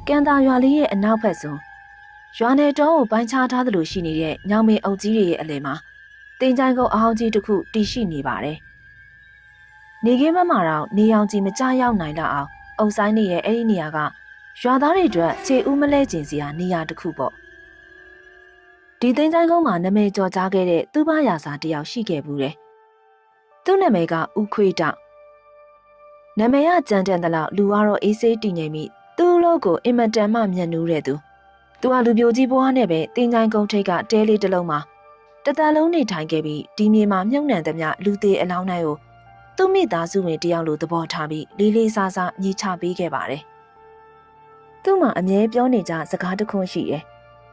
ကန်တာရွာလေးရဲ့အနောက်ဘက်စွန်းရွာနယ်တောကိုပိုင်းခြားထားသလိုရှိနေတဲ့ညောင်မင်းအုပ်ကြီးတွေရဲ့အလယ်မှာတင်ချိုင်းကုန်းအဟောင်းကြီးတစ်ခုတည်ရှိနေပါတယ်။နေခင်းဘက်မှာတော့နေရောင်ကြီးမကြရောက်နိုင်တော့အောင်အုပ်ဆိုင်နေရဲ့အဲ့ဒီနေရာကရွာသားတွေအတွက်ခြေဦးမလဲကျင်စရာနေရာတစ်ခုပေါ့။ဒီတင်ချိုင်းကုန်းမှာနာမည်ကျော်ကြားခဲ့တဲ့သူ့ဘာရာစာတယောက်ရှိခဲ့ဘူးတယ်။သူ့နာမည်ကဦးခွေးတောက်။နာမည်ကကြမ်းတမ်းသလောက်လူကတော့အေးဆေးတည်ငြိမ်ပြီးသူ့လို့ကိုအင်မတန်မှမျက်နှူးတဲ့သူ။သူကလူပြိုကြီးဘွားနဲ့ပဲတင်ချိုင်းကုန်းထိပ်ကတဲလေးတစ်လုံးမှာတသက်လုံးနေထိုင်ခဲ့ပြီးဒီမြေမှာမြုပ်နှံသမျှလူသေးအလောင်းတိုင်းကိုသူ့မိသားစုဝင်တယောက်လိုသဘောထားပြီးလေးလေးစားစားညီချပေးခဲ့ပါတယ်။သူ့မှာအမြဲပြောနေကြစကားတစ်ခုရှိတယ်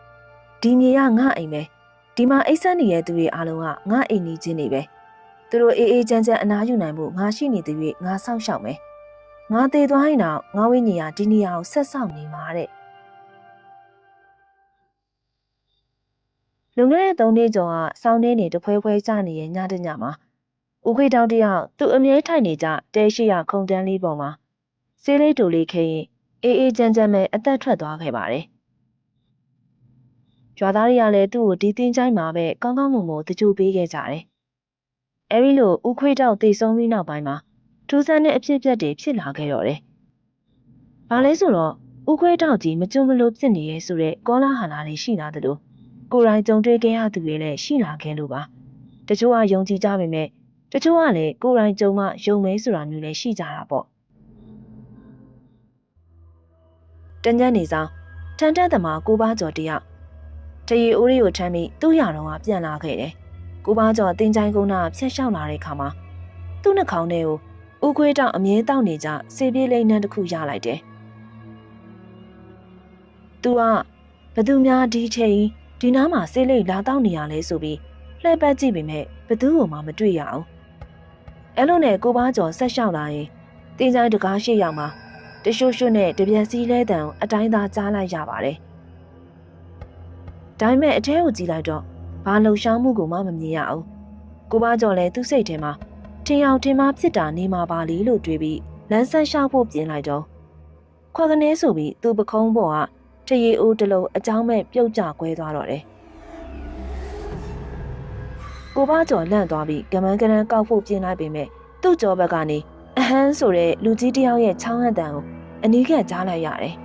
။ဒီမြေကငါအိမ်ပဲ။ဒီမှာအိတ်ဆက်နေတဲ့သူတွေအားလုံးကငါအိမ်နီးချင်းတွေပဲ။သူတို့အေးအေးချမ်းချမ်းအနားယူနိုင်မှုငါရှိနေသူတွေငါစောင့်ရှောက်မယ်။ငါသေးသွားရင်တော့ငါဝိညာဉ်ကဒီနေရာကိုဆက်ဆောက်နေမှာတဲ့။လွန်ခဲ့တဲ့3 နှစ်ကျော်ကစောင်းနေတဖွဲဖွဲကျနေရဲ့ညတညမှာဦးခွေးတောင်တယောက်သူ့အမြဲထိုင်နေကြတဲရှိရခုံတန်းလေးပေါ်မှာဆေးလေးတူလေးခဲရင်အေးအေးချမ်းချမ်းပဲအသက်ထွက်သွားခဲ့ပါတယ်။ရွာသားတွေကလည်းသူ့ကိုဒီတင်းချိုင်းမှာပဲကောင်းကောင်းမွန်မွန်တကြိုပေးခဲ့ကြတယ်။အဲဒီလိုဦးခွေးတောင်တည်ဆုံးပြီးနောက်ပိုင်းမှာထူးဆန်းတဲ့အဖြစ်အပျက်တွေဖြစ်လာခဲ့တော့တယ်။ဘာလဲဆိုတော့ဦးခွေးတောင်ကြီးမကြုံမလို့ဖြစ်နေရဲဆိုတဲ့ကောလာဟလတွေရှိလာတယ်လို့ကိုယ်တိုင်ကြုံတွေ့ခဲ့ရသူတွေလည်းရှိလာခဲ့လို့ပါတချို့ကယုံကြည်ကြပေမဲ့တချို့ကလည်းကိုယ်တိုင်ကြုံမှယုံမဲဆိုတာမျိုးလည်းရှိကြတာပေါ့တညနေဆောင်ထန်တက်သမားကိုပါကျော်တယောက်တရီအိုးရီကိုထမ်းပြီးသူ့ရတော်ကပြန်လာခဲ့တယ်ကိုပါကျော်တင်ချိုင်းကုန်းနာဖြတ်လျှောက်လာတဲ့ခါမှာသူ့နှာခေါင်းထဲကိုဦးခွေးတောင်အမြဲတောက်နေကြစေပြေးလိမ့်နှန်းတစ်ခုရလိုက်တယ်သူကဘသူများဒီချိန်ဒီနားမှာဆေးလိပ်လာတောက်နေရလဲဆိုပြီးလှည့်ပတ်ကြည့်ပေမဲ့ဘသူ့ကိုမှမတွေ့ရအောင်အဲ့လိုနဲ့ကိုပါကျော်ဆက်လျှောက်လာရင်တင်းချိုင်းတကားရှိရောက်မှာတရှုရှုနဲ့တပြန်စီလဲတန်အတိုင်းသာကြားလိုက်ရပါတယ်ဒါပေမဲ့အထဲကိုကြည့်လိုက်တော့ဘာလှုပ်ရှားမှုကိုမှမမြင်ရအောင်ကိုပါကျော်လည်းသူ့စိတ်ထဲမှာထင်အောင်ထင်မှားဖြစ်တာနေမှာပါလေလို့တွေးပြီးလမ်းဆက်လျှောက်ဖို့ပြင်လိုက်တော့ခွက်ကနေဆိုပြီးသူ့ပခုံးပေါ်ကထရီအိုးတလုံးအကြောင်းမဲ့ပြုတ်ကျကွဲသွားတော့တယ်ကိုပါကျော်လန့်သွားပြီးကမန်းကနန်းကောက်ဖို့ပြင်လိုက်ပေမဲ့သူ့ကြောဘက်ကနေအဟမ်းဆိုတဲ့လူကြီးတယောက်ရဲ့ချောင်းဟန်တန်ကိုအနီးကပ်ကြားလိုက်ရတယ်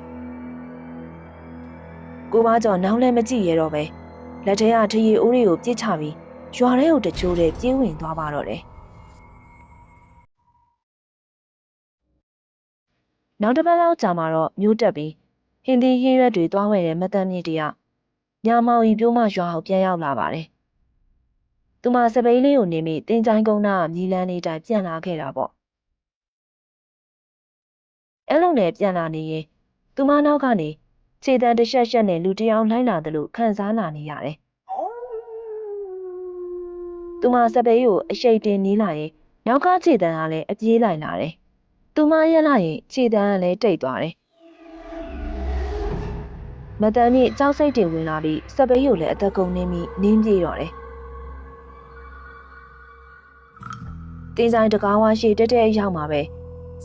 ကိုပါကျော်နောက်လည်းမကြည့်ရတော့ပဲလက်ထဲကထရီအိုးတွေကိုပြစ်ချပြီးရွာထဲကိုတချိုးတဲ့ပြေးဝင်သွားပါတော့တယ်နောက်တစ်ပတ်လောက်ကြာမှာတော့မျိုးတက်ပြီးဟင်းသီးဟင်းရွက်တွေသွားဝယ်တဲ့မတန်းမြေတယောက်ညမောင်ကြီးပြိုးမရွာကိုပြန်ရောက်လာပါတယ်။သူမစပိန်လေးကိုနေပြီးတင်ချိုင်းကုန်းနာမြည်လန်းလေးတိုင်းပြန်လာခဲ့တာပေါ့။အဲ့လိုနဲ့ပြန်လာနေရင်သူမနောက်ကနေခြေတံတစ်ရှက်ရှက်နဲ့လူတယောက်လိုက်လာတယ်လို့ခံစားလာနေရတယ်။သူမစပိန်ကိုအရှိန်တင်နီးလာရင်နောက်ကခြေတံကလည်းအပြေးလိုက်လာတယ်။သူမရက်လာရင်ခြေတံကလည်းတိတ်သွားတယ်။မတန်းမြေကြောက်စိတ်တွေဝင်လာပြီးစပိန်ကိုလည်းအသက်ကုန်နေပြီးနင်းပြေးတော့တယ်။တင်ဆိုင်တကားဝါရှိတက်တက်ရောက်မှာပဲ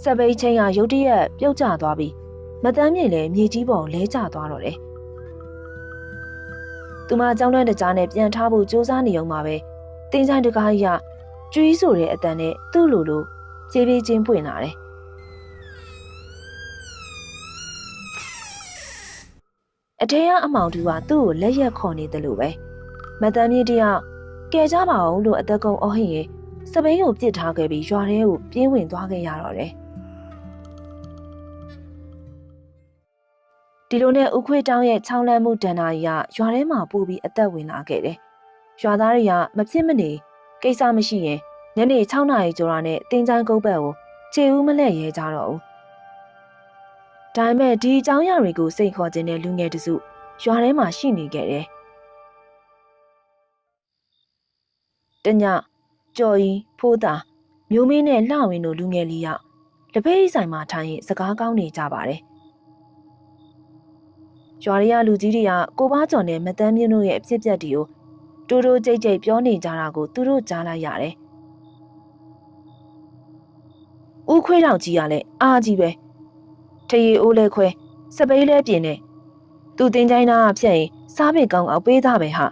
စပိန်ချင်းကရုတ်တရက်ပြုတ်ကျသွားပြီးမတန်းမြေလည်းမြေကြီးပေါ်လဲကျသွားတော့တယ်။သူမကြောင်းလွှမ်းတကြားနဲ့ပြန်ထားဖို့ကြိုးစားနေုံမှာပဲတင်ဆိုင်တကားကြီးကကျွေးဆိုတဲ့အတန်နဲ့သူ့လိုလိုခြေပြေးချင်းပွင့်လာတယ်။အထက်ကအမောင်တူကသူ့ကိုလက်ရက်ခေါ်နေတယ်လို့ပဲမတန်းမြေတယောက်ကဲကြပါအောင်လို့အသက်ကုန်အော်ဟင်ရင်စပိန်ကိုပြစ်ထားခဲ့ပြီးရွာထဲကိုပြေးဝင်သွားခဲ့ရတော့တယ်ဒီလိုနဲ့ဦးခွေးတောင်းရဲ့ချောင်းလန့်မှုဒဏ္ဍာရီကရွာထဲမှာပို့ပြီးအသက်ဝင်လာခဲ့တယ်ရွာသားတွေကမဖြစ်မနေကိစ္စမရှိရင်ညနေ6 နာရီကျော်တာနဲ့တင်ချိုင်းကုန်းဘက်ကိုခြေဦးမလဲရဲကြတော့ဘူးဒါပေမဲ့ဒီအကြောင်းအရာတွေကိုစိတ်ခေါ်ခြင်းနဲ့လူငယ်တစုရွာထဲမှာရှိနေခဲ့တယ်တညကျော်ကြီးဖိုးသားမျိုးမင်းနဲ့လှဝင်းတို့လူငယ်လေးယောက်လက်ဖက်ရည်ဆိုင်မှာထိုင်ရင်စကားကောင်းနေကြပါတယ်ရွာရရလူကြီးတွေကကိုပါကျော်နဲ့မတန်းမြင့်တို့ရဲ့အဖြစ်အပျက်တွေကိုတိုးတိုးကြိတ်ကြိတ်ပြောနေကြတာကိုသူတို့ကြားလိုက်ရတယ်ဦးခွေးတောင်ကြီးကလည်းအားကြီးပဲထရီအိုးလဲခွဲ စပိန်လဲပြင်းနေသူတင်ချိုင်းသားဖြတ်ရင်စားပေကောင်းအောင်ပေးသားပဲဟာ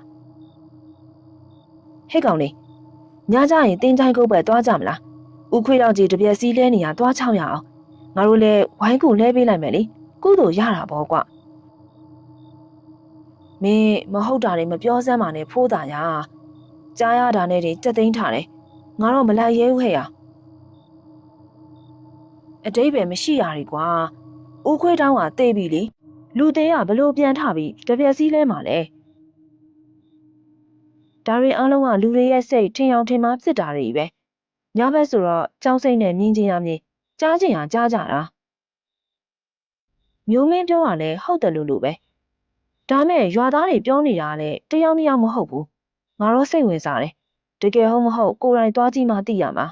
ဟဲ့ကောင်လေးညကြရင်တင်ချိုင်းကုတ်ပဲသွားကြမလားဦးခွေတော့ကြီးတပြက်စီးလဲနေရသွားချောင်းရအောင်ငါတို့လည်းဝိုင်းကူလဲပေးလိုက်မယ်လေကုသိုလ်ရတာပေါ့ကွာမင်းမဟုတ်တာတွေမပြောစမ်းပါနဲ့ဖိုးတာရကြားရတာနဲ့တွေတက်သိမ်းထားတယ်ငါတော့မလိုက်ရဲဘူးဟဲ့ရအတိတ်ပဲမရှိရတွေကွာဦးခွေးတောင်းကတေးပြီလေလူသေးကဘလို့ပြန်ထပြီးတပြက်စီးလဲမှာလဲဒါတွေအားလုံးကလူတွေရဲ့စိတ်ထင်အောင်ထင်မှားဖြစ်တာတွေပဲညဘက်ဆိုတော့ကြောက်စိတ်နဲ့မြင်ချင်ရမြင်ကြားချင်ရကြားကြတာမျိုးမင်းပြောတာလဲဟုတ်တယ်လို့ပဲဒါမဲ့ရွာသားတွေပြောနေတာလဲတယောက်နှစ်ယောက်မဟုတ်ဘူးငါတော့စိတ်ဝင်စားတယ်တကယ်ဟုတ်မဟုတ်ကိုယ်တိုင်သွားကြည့်မှသိရမှာ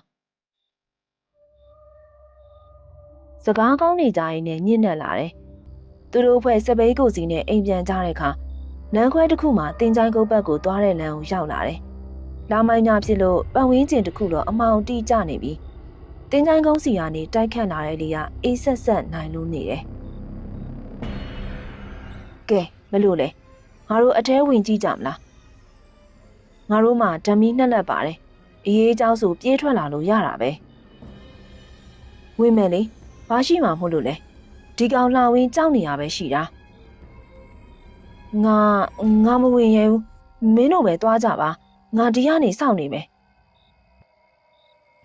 စကားကောင်းနေကြရင်နဲ့ညှင့်နဲ့လာတယ်သူတို့ဖွဲ့စပိတ်ကိုစီနဲ့အိမ်ပြန်ကြတဲ့အခါလမ်းခွဲတစ်ခုမှာတင်ချိုင်းကုတ်ဘက်ကိုသွားတဲ့လမ်းကိုရောက်လာတယ်လာမိုင်းညာဖြစ်လို့ပတ်ဝန်းကျင်တစ်ခုတော့အမောင်တီးကျနေပြီတင်ချိုင်းကုန်းစီကနေတိုက်ခတ်လာတဲ့လေကအေးဆက်ဆက်နိုင်လို့နေတယ်ကဲဘယ်လိုလဲငါတို့အထဲဝင်ကြည့်ကြမလားငါတို့မှဓမီနှစ်လက်ပါတယ်အေးအေးเจ้าဆိုပြေးထွက်လာလို့ရတာပဲဝင်မယ်လေဘာရှိမှမဟုတ်လို့လဲဒီကောင်လှဝင်းကြောက်နေရပဲရှိတာငါမဝင်ရဘူးမင်းတို့ပဲသွားကြပါငါဒီကနေစောင့်နေမယ်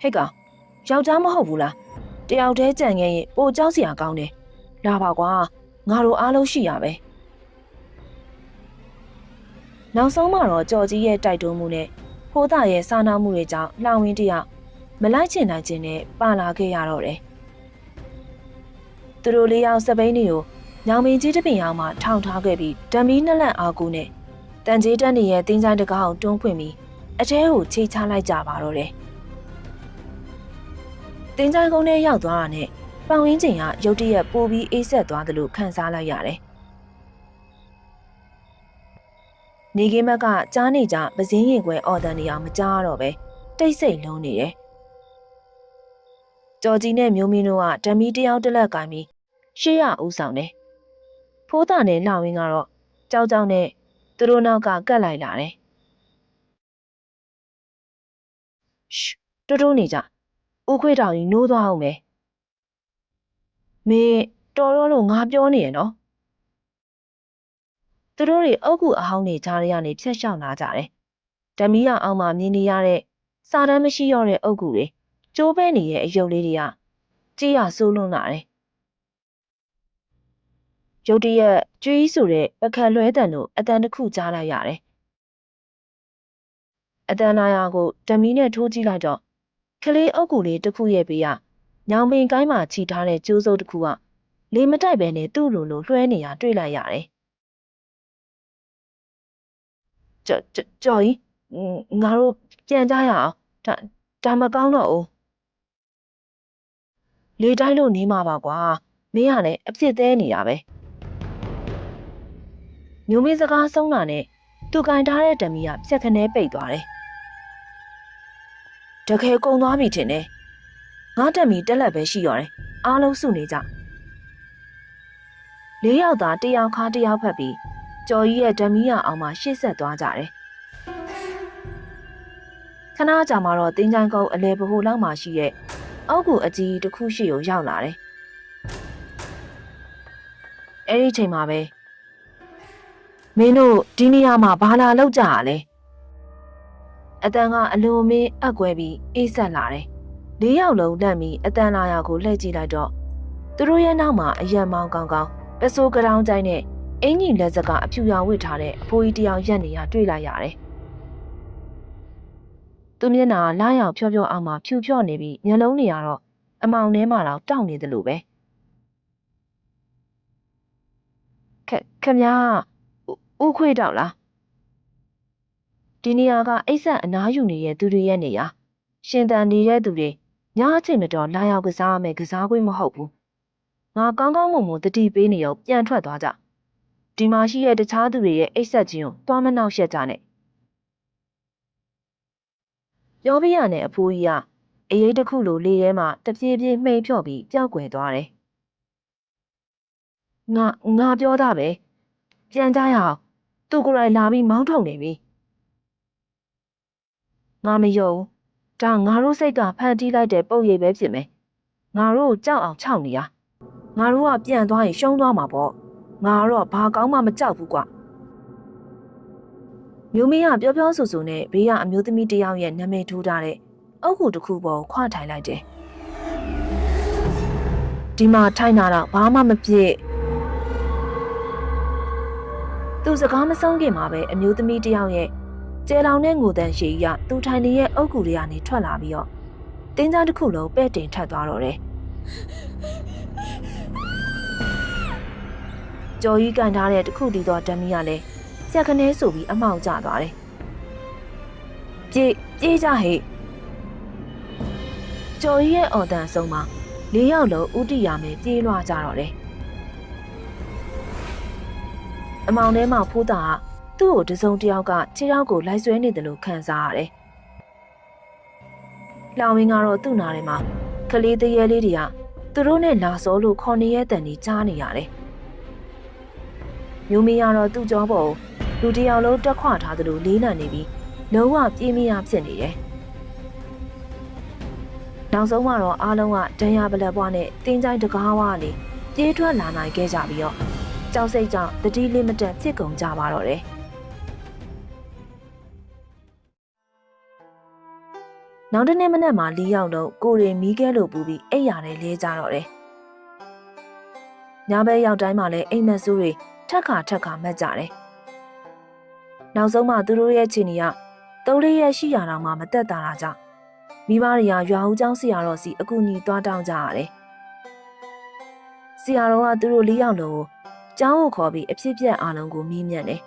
ဟဲ့ကောင်ယောက်ျားမဟုတ်ဘူးလားတယောက်တည်းကြံခဲ့ရင်ပိုကြောက်စရာကောင်းတယ်လာပါကွာငါတို့အားလုံးရှိရပဲနောက်ဆုံးမှာတော့ကြော်ကြီးရဲ့တိုက်တွန်းမှုနဲ့ဖိုးသားရဲ့စာနာမှုတွေကြောင့်လှဝင်းတယောက်မလိုက်ချင်နိုင်ခြင်းနဲ့ပါလာခဲ့ရတော့တယ်သူတို့လေးယောက်စပိန်တွေကိုညောင်မင်းကြီးတပင်အောင်မှထောင်ထားခဲ့ပြီးဓမီနှစ်လက်အားကူနဲ့တန်ကြီးတက်နေရဲ့တင်းချိုင်းတကားအောင်တွန်းဖွင့်ပြီးအထဲကိုချိတ်ချလိုက်ကြပါတော့တယ်တင်းချိုင်းကုန်းထဲရောက်သွားတာနဲ့ပတ်ဝန်းကျင်ကရုတ်တရက်ပိုပြီးအေးဆက်သွားသလိုခံစားလိုက်ရတယ်နေကင်းဘက်ကကြားနေကြပစင်းရင်ခွဲအော်တန်နေအောင်မကြားတော့ပဲတိတ်ဆိတ်လုံးနေတယ်ကြော်ကြီးနဲ့မျိုးမင်းတို့ကဓမီတယောက်တစ်လက်ကင်ပြီးရှေ့ရဦးဆောင်တယ်ဖိုးသားနဲ့လှဝင်းကတော့ကြောက်ကြောက်နဲ့သူတို့နောက်ကကတ်လိုက်လာတယ်ရှ်တိုးတိုးနေကြဦးခွေးတောင်ကြီးနိုးသွားအောင်မယ်မင်းတော်တော်လို့ငါပြောနေရနော်သူတို့တွေအုတ်ကူအဟောင်းတွေကြားရကနေဖြတ်လျှောက်လာကြတယ်ဓမီရအောင်မှမြင်နေရတဲ့စာတမ်းမရှိတော့တဲ့အုတ်ကူတွေကျိုးပဲနေရဲ့အယုတ်လေးတွေကကြည့်ရဆိုးလွန်းလာတယ်ရုတ်တရက်ကျွေးဆိုတဲ့ပကံလွဲတန်လို့အတန်တစ်ခုကြားလိုက်ရတယ်အတန်လာရကိုဓမီနဲ့ထိုးကြည့်လိုက်တော့ကလေးအုတ်ကူလေးတစ်ခုရဲ့ဘေးကညောင်ပင်ကိုင်းမှာခြိထားတဲ့ကျိုးစုပ်တစ်ခုကလေမတိုက်ပဲနဲ့သူ့လိုလိုလွှဲနေရတွေ့လိုက်ရတယ်ကြော်ကြီးငါတို့ပြန်ကြရအောင်ဒါမကောင်းတော့ဘူးလေတိုက်လို့နေမှာပါကွာမင်းကလည်းအဖြစ်သေးနေတာပဲမျိုးမင်းစကားဆုံးတာနဲ့သူကင်ထားတဲ့ဓမီကဖြက်ခနဲပိတ်သွားတယ်တကယ်ကုံသွားပြီထင်တယ်ငါဓမီတက်လက်ပဲရှိရတယ်အားလုံးစုနေကြလေးယောက်သားတယောက်ခါတယောက်ဖက်ပြီးကြော်ကြီးရဲ့ဓမီရအောင်မှရှေ့ဆက်သွားကြတယ်ခဏကြာမှတော့တင်းချိုင်းကုန်းအလဲပဟိုလောက်မှရှိရဲ့အောက်ကူအကြီးတစ်ခုရှိကိုရောက်လာတယ်အဲ့ဒီချိန်မှာပဲမင်းတို့ဒီနေရာမှာဘာလာလောက်ကြရလဲအတန်ကအလွန်မင်းအကွဲပြီးအေးဆက်လာတယ်လေးယောက်လုံးလက်ပြီးအတန်လာရကိုလှည့်ကြည့်လိုက်တော့သူတို့ရဲ့နောက်မှာအယံမောင်းကောင်းကောင်းပစိုးကရောင်းကျိုင်းနဲ့အင်ကြီးလက်စကအဖြူရောင်ဝတ်ထားတဲ့အဖိုးကြီးတယောက်ရက်နေရတွေ့လိုက်ရတယ်သူမျက်နှာလာရောက်ဖြောဖြောအောင်မှဖြူဖြော့နေပြီးမျက်လုံးတွေကတော့အမောင်ထဲမှာတော့တောက်နေတယ်လို့ပဲခမညာဦးခွေတောက်လားဒီနေရာကအိတ်ဆက်အနားယူနေတဲ့သူတွေရဲ့နေရာရှင်တန်နေတဲ့သူတွေညအချိန်မတော်လာရောက်ကစားရမယ်ကစားခွင့်မဟုတ်ဘူးငါကောင်းကောင်းမွန်မွန်တတိပေးနေရောပြန်ထွက်သွားကြဒီမှာရှိတဲ့တခြားသူတွေရဲ့အိတ်ဆက်ချင်းကိုသွားမနှောက်ရှက်ကြနဲ့ပြောပြရတဲ့အဖိုးကြီးကအရေးတစ်ခုလိုလေထဲမှာတပြေးပြေးမှိန်ဖြော့ပြီးပျောက်ကွယ်သွားတယ် ငါပြောတာပဲပြန်ကြရအောင်သူကိုယ်တိုင်လာပြီးမောင်းထုတ်နေပြီငါမယုံဒါငါတို့စိတ်ကဖန်တီးလိုက်တဲ့ပုံရိပ်ပဲဖြစ်မယ်ငါတို့ကြောက်အောင်ခြောက်နေရငါတို့ကပြန်သွားရင်ရှုံးသွားမှာပေါ့ငါတော့ဘာကောင်းမှမကြောက်ဘူးကွာမျိုးမင်းကပြောဆူဆူနဲ့ဘေးကအမျိုးသမီးတစ်ယောက်ရဲ့နာမည်ထိုးထားတဲ့အုတ်ခုတစ်ခုပေါ်ခွာထိုင်လိုက်တယ်ဒီမှာထိုင်တာတော့ဘာမှမဖြစ်သူစကားမဆုံးခင်မှာပဲအမျိုးသမီးတစ်ယောက်ရဲ့ကျဲလောင်တဲ့ငိုတန်ရှည်ကြီးကသူထိုင်နေရဲ့အုတ်ကူတွေကနေထွက်လာပြီးတော့တင်းချောင်းတစ်ခုလုံးပဲ့တင်ထပ်သွားတော့တယ်ကြော်ကြီးကန်ထားတဲ့တစ်ခုတည်းသောဓမီကလည်းကြက်ကနေဆိုပြီးအမှောက်ကျသွားတယ်ပြေးကြဟဲ့ကြော်ကြီးရဲ့အော်တန်ဆုံးမှာ၄ယောက်လုံးဥတီရမယ်ပြေးလွှားကြတော့တယ်အမောင်ထဲမှာဖိုးတာကသူ့ကိုတစုံတစ်ယောက်ကခြေထောက်ကိုလိုက်ဆွဲနေတယ်လို့ခံစားရတယ်။လောင်ဝင်းကတော့သူ့နားထဲမှာကလေးတရေလေးတွေကသူတို့နဲ့လာစောလို့ခေါ်နေရဲ့တန်ကြီးကြားနေရတယ်။မျိုးမင်းကတော့သူ့ကြောပေါ်လူတစ်ယောက်လုံးတက်ခွထားသလိုလေးလံနေပြီးလုံးဝပြေးမရဖြစ်နေတယ်။နောက်ဆုံးမှတော့အားလုံးကဒဏ်ရာပလက်ပွားနဲ့တင်းကြိုင်းတကားဝါးလေးပြေးထွက်လာနိုင်ခဲ့ကြပြီးတော့ကြောက်စိတ်ကြောင့်တတိလေးမတက်ဖြစ်ကုန်ကြပါတော့တယ်။နောက်တစ်နေ့မနက်မှာ၄ယောက်လုံးကိုရီမီးခဲလို့ပူပြီးအိပ်ရတယ်လဲကြတော့တယ်။ညဘက်ရောက်တိုင်းမှာလည်းအိမ်မက်ဆိုးတွေထက်ခါမက်ကြတယ်။နောက်ဆုံးမှသူတို့ရဲ့ခြေနေက3-4ရက်ရှိရတော့မှမသက်သာတာကြောင့်မိဘတွေကရွာဦးကျောင်းဆရာတော်စီအကူအညီသွားတောင်းကြရတယ်။ဆရာတော်ကသူတို့၄ယောက်လုံးကိုကျောင်းကိုခေါ်ပြီးအဖြစ်ပြက်အားလုံးကိုမေးမြန်းတယ်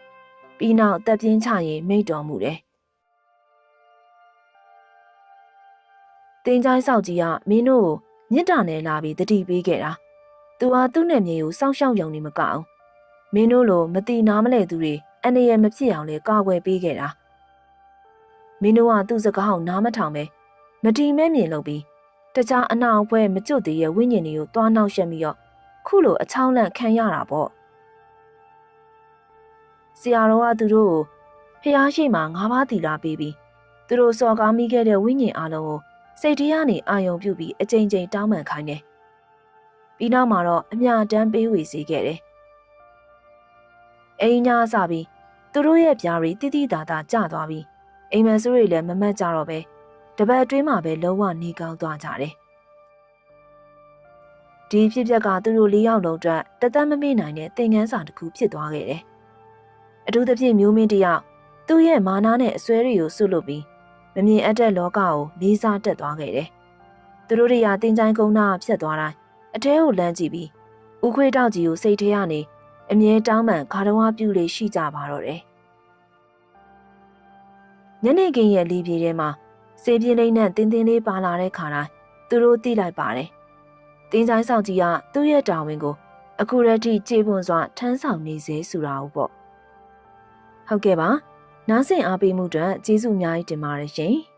။ပြီးနောက်တက်ပြင်းချရင်မိတ်တော်မူတယ်။တင်းချိုင်းဆောက်ကြီးကမင်းတို့ကိုမြစ်တာနဲ့လာပြီးတတိပေးခဲ့တာ။သူဟာသူ့နဲ့မြေကိုစောင့်ရှောက်ရုံနဲ့မကအောင်မင်းတို့လိုမတိနားမလဲသူတွေအနေရမဖြစ်အောင်လဲကာကွယ်ပေးခဲ့တာ။မင်းတို့ကသူ့စကားကိုနားမထောင်ပဲမတီမဲမြင်လို့ပြီးတခြားအနောက်ဘက်မကျွတ်သေးရဲ့ဝိညာဉ်တွေကိုတွားနှောက်ရှက်ပြီးတော့ခုလိုအချောင်းလန့်ခံရတာပေါ့ဆရာတော်ကသူတို့ကိုဖျားရှိမှ၅ပါးတီလာပေးပြီးသူတို့စော်ကားမိခဲ့တဲ့ဝိညာဉ်အလုံးကိုစိတ်တရားနေအာယုံပြုပြီးအကြိမ်ကြိမ်တောင်းပန်ခိုင်းတယ်ပြီးနောက်မှာတော့အမြတမ်းပေးဝေစေခဲ့တယ်အိမ်ညာစပြီးသူတို့ရဲ့ပြားတွေတိတိတသာကျသွားပြီးအိမ်မက်ဆိုးတွေလည်းမမတ်ကြတော့ပဲတပတ်အတွင်းမှာပဲလုံးဝနေကောင်းသွားကြတယ်ဒီဖြစ်ပျက်ကသူတို့၄ယောက်လုံးအတွက်တသက်မမေ့နိုင်တဲ့သင်ခန်းစာတစ်ခုဖြစ်သွားခဲ့တယ်။အထူးသဖြင့်မျိုးမင်းတယောက်သူ့ရဲ့မာနနဲ့အစွဲတွေကိုစွတ်လွတ်ပြီးမမြင်အပ်တဲ့လောကကိုလေးစားတက်သွားခဲ့တယ်။သူတို့တွေကတင်ချိုင်းကုန်းသားဖြတ်သွားတိုင်းအထဲကိုလမ်းကြည့်ပြီးဥခွေးတောက်ကြီးကိုစိတ်ထဲကနေအမြဲတောင်းပန်ခါတော်ဝပြူလေးရှိကြပါတော့တယ်။ညနေခင်းရဲ့လီပြေထဲမှာစေပြင်းလေးနဲ့တင်းတင်းလေးပါလာတဲ့ခါတိုင်းသူတို့သိလိုက်ပါတယ်။တင်းချိုင်းဆောင်ကြီးကသူ့ရဲ့တာဝန်ကိုအခုရတိကြေပွန်စွာထမ်းဆောင်နေစေဆိုတာဟုတ်ကဲ့ပါနားဆင်အားပေးမှုအတွက်ကျေးဇူးအများကြီးတင်ပါတယ်ရှင်။